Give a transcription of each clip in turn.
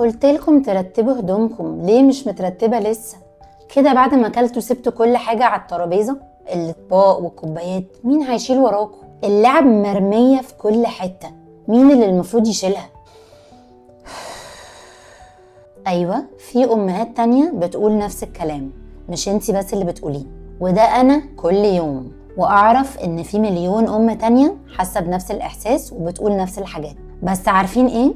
قلتلكم ترتبوا هدومكم، ليه مش مترتبة لسه؟ كده بعد ما اكلتوا سبتوا كل حاجة على الترابيزة، الاطباق والكوبايات، مين هيشيل وراكم؟ اللعب مرمية في كل حتة، مين اللي المفروض يشيلها؟ ايوه، في امهات تانية بتقول نفس الكلام، مش انتي بس اللي بتقوليه، وده انا كل يوم. واعرف ان في مليون ام تانية حاسة بنفس الاحساس وبتقول نفس الحاجات. بس عارفين ايه؟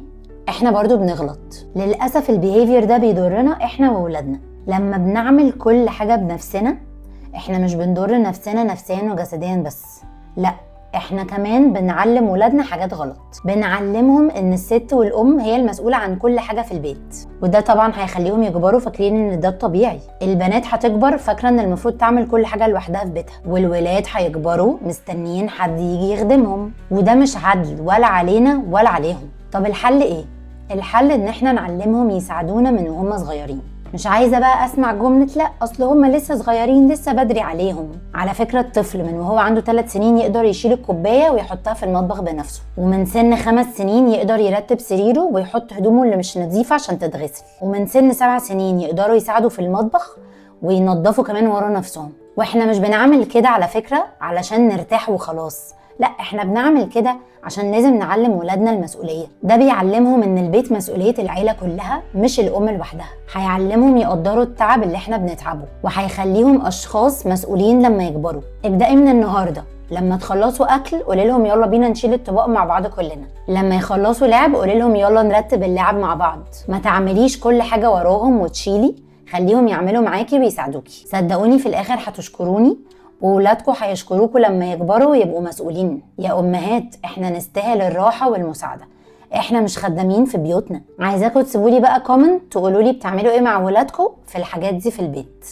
احنا برضو بنغلط للأسف. البيهيفير ده بيضرنا احنا وولادنا. لما بنعمل كل حاجة بنفسنا، احنا مش بنضر نفسنا نفسيا وجسديا بس، لا، احنا كمان بنعلم ولادنا حاجات غلط. بنعلمهم ان الست والام هي المسؤولة عن كل حاجة في البيت، وده طبعا هيخليهم يكبروا فاكرين ان ده الطبيعي. البنات هتكبر فاكرة ان المفروض تعمل كل حاجة لوحدها في بيتها، والولاد هيكبروا مستنيين حد يجي يخدمهم، وده مش عدل ولا علينا ولا عليهم. طب الحل ايه؟ الحل ان احنا نعلمهم يساعدونا من وهم صغيرين. مش عايزة بقى اسمع جملة لا اصل هم لسه صغيرين لسه بدري عليهم. على فكرة الطفل من وهو عنده 3 سنين يقدر يشيل الكوباية ويحطها في المطبخ بنفسه، ومن سن 5 سنين يقدر يرتب سريره ويحط هدومه اللي مش نظيفة عشان تتغسل، ومن سن 7 سنين يقدروا يساعدوا في المطبخ وينظفوا كمان ورا نفسهم. واحنا مش بنعمل كده على فكرة علشان نرتاح وخلاص، لا، احنا بنعمل كده عشان لازم نعلم ولادنا المسؤولية. ده بيعلمهم ان البيت مسؤولية العيلة كلها مش الام لوحدها. هيعلمهم يقدروا التعب اللي احنا بنتعبه، وهيخليهم اشخاص مسؤولين لما يكبروا. ابدأي من النهاردة، لما تخلصوا اكل قولي لهم يلا بينا نشيل الطباق مع بعض كلنا. لما يخلصوا لعب قولي لهم يلا نرتب اللعب مع بعض. ما تعمليش كل حاجة وراهم وتشيلي، خليهم يعملوا معاكي ويساعدوكي. صدقوني في الاخر هتشكروني، وولادكم هيشكروكوا لما يكبروا ويبقوا مسؤولين. يا امهات، احنا نستاهل الراحه والمساعده، احنا مش خدامين في بيوتنا. عايزاكم تسيبولي بقى كومنت تقولولي بتعملوا ايه مع ولادكم في الحاجات دي في البيت.